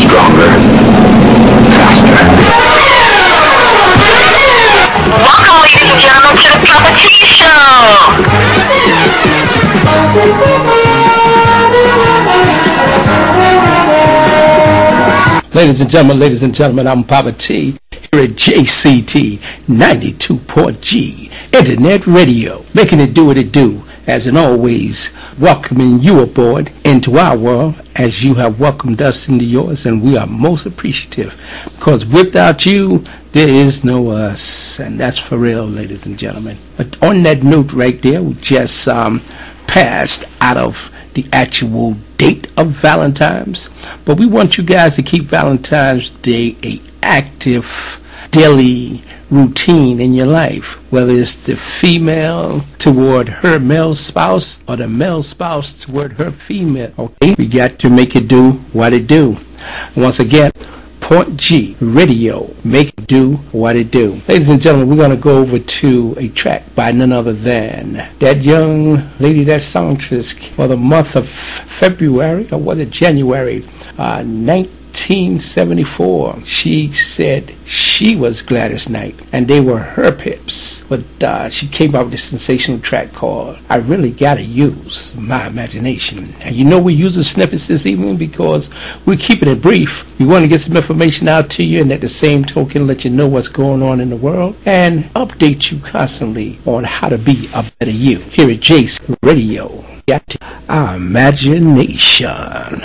Stronger. Faster. Welcome, ladies and gentlemen, to the Poppa Show. Ladies and gentlemen, I'm Poppa T here at JCT 92.G Internet Radio, making it do what it do, as in always, welcoming you aboard into our world as you have welcomed us into yours, and we are most appreciative, because without you, there is no us, and that's for real, ladies and gentlemen. But on that note right there, we just passed out of the actual date of Valentine's, but we want you guys to keep Valentine's Day a active daily routine in your life, whether it's the female toward her male spouse or the male spouse toward her female. Okay, we got to make it do what it do. Once again, Point G Radio, make it do what it do. Ladies and gentlemen, we're going to go over to a track by none other than that young lady, that songstress for the month of February, or was it January, 1974. She said she was Gladys Knight and they were her pips, but she came out with a sensational track called I Really Gotta Use My Imagination. And you know, we're using snippets this evening because we're keeping it brief. We want to get some information out to you, and at the same token let you know what's going on in the world and update you constantly on how to be a better you. Here at Jace Radio, got our imagination.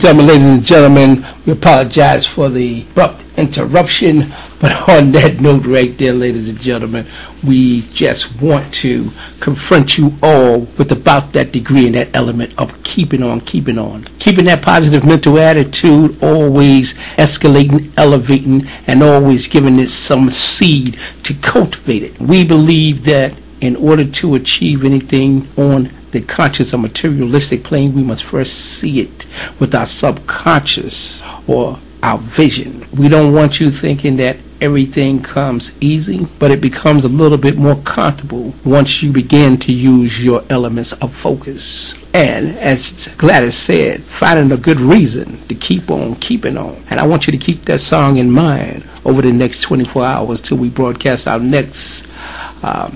Ladies and gentlemen, we apologize for the abrupt interruption, but on that note right there, ladies and gentlemen, we just want to confront you all with about that degree and that element of keeping that positive mental attitude, always escalating, elevating, and always giving it some seed to cultivate it. We believe that in order to achieve anything on the conscious or materialistic plane, we must first see it with our subconscious or our vision. We don't want you thinking that everything comes easy, but it becomes a little bit more comfortable once you begin to use your elements of focus. And as Gladys said, finding a good reason to keep on keeping on. And I want you to keep that song in mind over the next 24 hours till we broadcast our next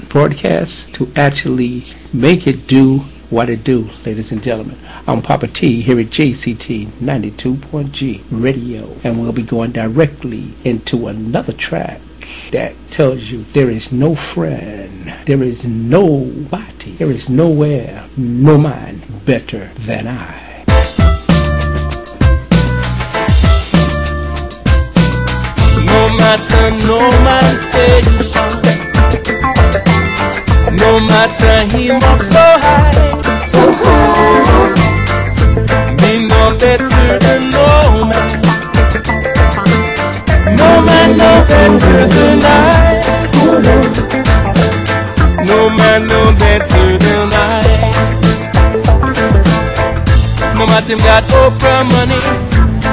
broadcast, to actually make it do what it do, ladies and gentlemen. I'm Poppa T here at JCT 92.G Radio, and we'll be going directly into another track that tells you there is no friend, there is nobody, there is nowhere, no man better than I. No matter no man's station, no matter him up so high, so high, me no better than no man. No man no better than I. No man no better than I. No matter him got Oprah money,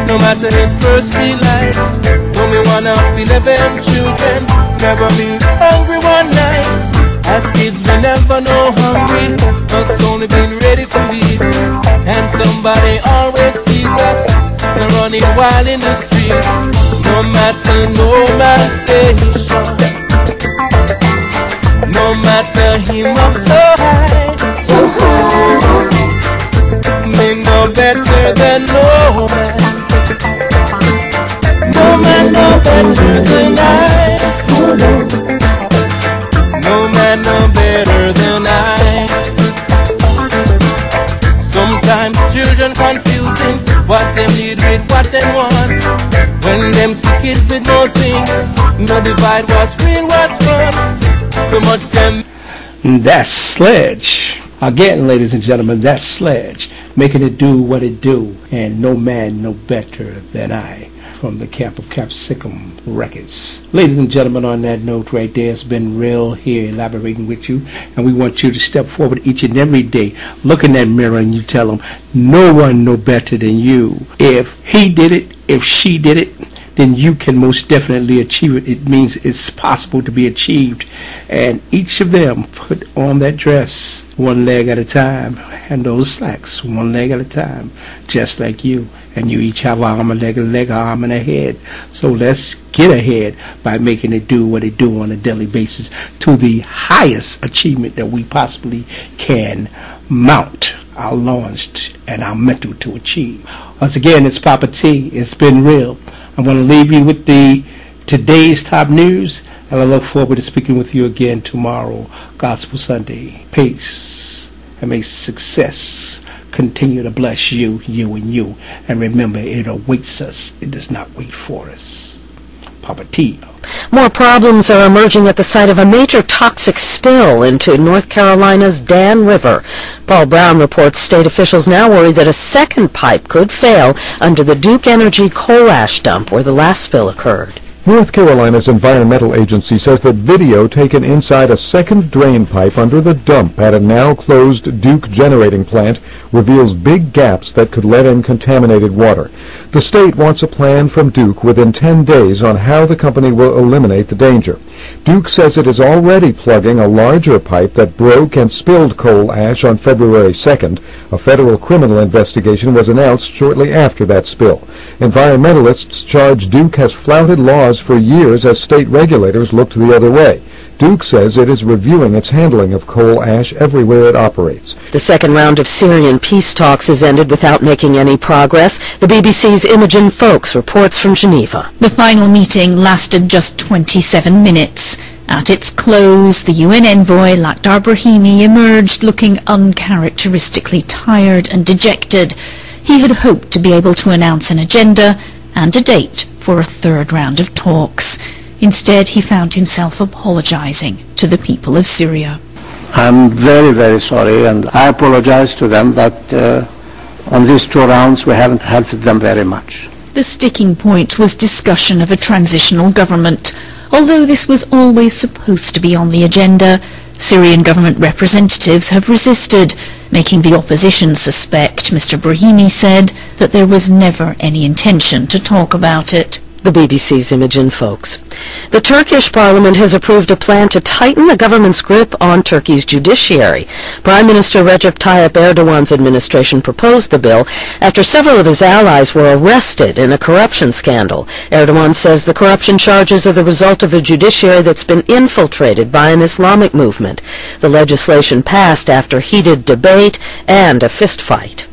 no matter his first 3 lights. No me wanna feel 11 children, never been hungry one night. As kids we never know hungry, us only been ready to eat. And somebody always sees us running wild in the street. No matter no man's station, no matter him up so high, so high, me no better than no man. No man no better than I. No man no better than I. Sometimes children confusing what them need with what them want. When them see kids with no things, no divide what's real, what's fun. Too much them. That's Sledge. Again, ladies and gentlemen, that's Sledge, making it do what it do, and no man no better than I, from the camp of Capsicum Records. Ladies and gentlemen, on that note right there, it's been real here elaborating with you, and we want you to step forward each and every day, look in that mirror and you tell them, no one no better than you. If he did it, if she did it, then you can most definitely achieve it. It means it's possible to be achieved. And each of them put on that dress one leg at a time, and those slacks one leg at a time, just like you. And you each have an arm, a leg, arm, and a head. So let's get ahead by making it do what it do on a daily basis to the highest achievement that we possibly can mount our launched and our mental to achieve. Once again, it's Poppa T. It's been real. I'm going to leave you with today's top news, and I look forward to speaking with you again tomorrow, Gospel Sunday. Peace, and may success continue to bless you, and you. And remember, it awaits us. It does not wait for us. Poppa T. More problems are emerging at the site of a major toxic spill into North Carolina's Dan River. Paul Brown reports state officials now worry that a second pipe could fail under the Duke Energy coal ash dump where the last spill occurred. North Carolina's Environmental Agency says that video taken inside a second drain pipe under the dump at a now-closed Duke generating plant reveals big gaps that could let in contaminated water. The state wants a plan from Duke within 10 days on how the company will eliminate the danger. Duke says it is already plugging a larger pipe that broke and spilled coal ash on February 2nd. A federal criminal investigation was announced shortly after that spill. Environmentalists charge Duke has flouted laws for years as state regulators looked the other way. Duke says it is reviewing its handling of coal ash everywhere it operates. The second round of Syrian peace talks has ended without making any progress. The BBC's Imogen Folks reports from Geneva. The final meeting lasted just 27 minutes. At its close, the UN envoy, Lakhdar Brahimi, emerged looking uncharacteristically tired and dejected. He had hoped to be able to announce an agenda and a date for a third round of talks. Instead, he found himself apologizing to the people of Syria. I'm very, very sorry, and I apologize to them that on these 2 rounds we haven't helped them very much. The sticking point was discussion of a transitional government. Although this was always supposed to be on the agenda, Syrian government representatives have resisted. making the opposition suspect. Mr. Brahimi said that there was never any intention to talk about it. The BBC's Imogen Folks. The Turkish parliament has approved a plan to tighten the government's grip on Turkey's judiciary. Prime Minister Recep Tayyip Erdogan's administration proposed the bill after several of his allies were arrested in a corruption scandal. Erdogan says the corruption charges are the result of a judiciary that's been infiltrated by an Islamic movement. The legislation passed after heated debate and a fistfight.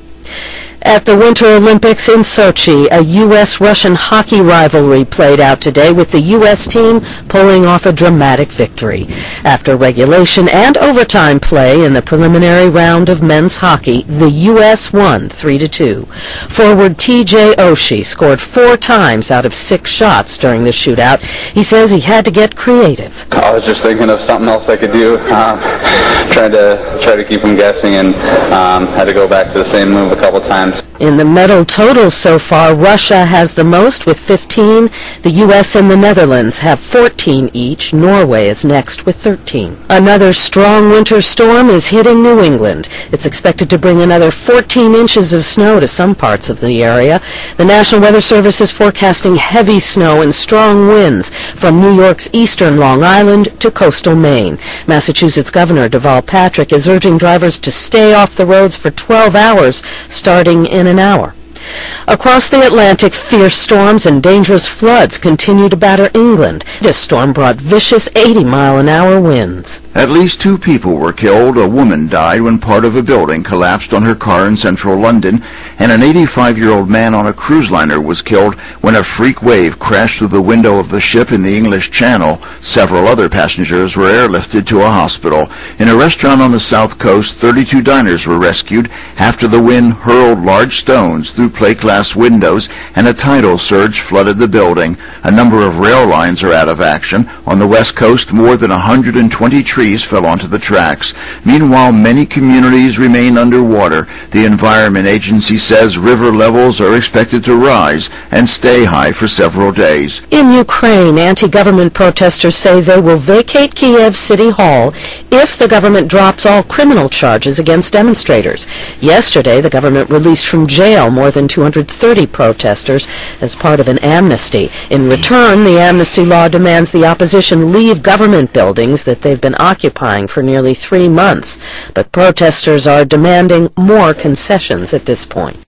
At the Winter Olympics in Sochi, a U.S.-Russian hockey rivalry played out today with the U.S. team pulling off a dramatic victory. After regulation and overtime play in the preliminary round of men's hockey, the U.S. won 3-2. Forward T.J. Oshie scored 4 times out of 6 shots during the shootout. He says he had to get creative. I was just thinking of something else I could do, trying to keep them guessing, and had to go back to the same move a couple times. In the medal total so far, Russia has the most with 15. The U.S. and the Netherlands have 14 each. Norway is next with 13. Another strong winter storm is hitting New England. It's expected to bring another 14 inches of snow to some parts of the area. The National Weather Service is forecasting heavy snow and strong winds from New York's eastern Long Island to coastal Maine. Massachusetts Governor Deval Patrick is urging drivers to stay off the roads for 12 hours starting in an hour. Across the Atlantic, fierce storms and dangerous floods continue to batter England. This storm brought vicious 80-mile-an-hour winds. At least 2 people were killed. A woman died when part of a building collapsed on her car in central London, and an 85-year-old man on a cruise liner was killed when a freak wave crashed through the window of the ship in the English Channel. Several other passengers were airlifted to a hospital. In a restaurant on the south coast, 32 diners were rescued after the wind hurled large stones through plate glass windows and a tidal surge flooded the building. A number of rail lines are out of action. On the west coast, more than 120 trees fell onto the tracks. Meanwhile, many communities remain underwater. The Environment Agency says river levels are expected to rise and stay high for several days. In Ukraine, anti-government protesters say they will vacate Kiev City Hall if the government drops all criminal charges against demonstrators. Yesterday, the government released from jail more than 230 protesters as part of an amnesty. In return, the amnesty law demands the opposition leave government buildings that they've been occupying for nearly 3 months. But protesters are demanding more concessions at this point.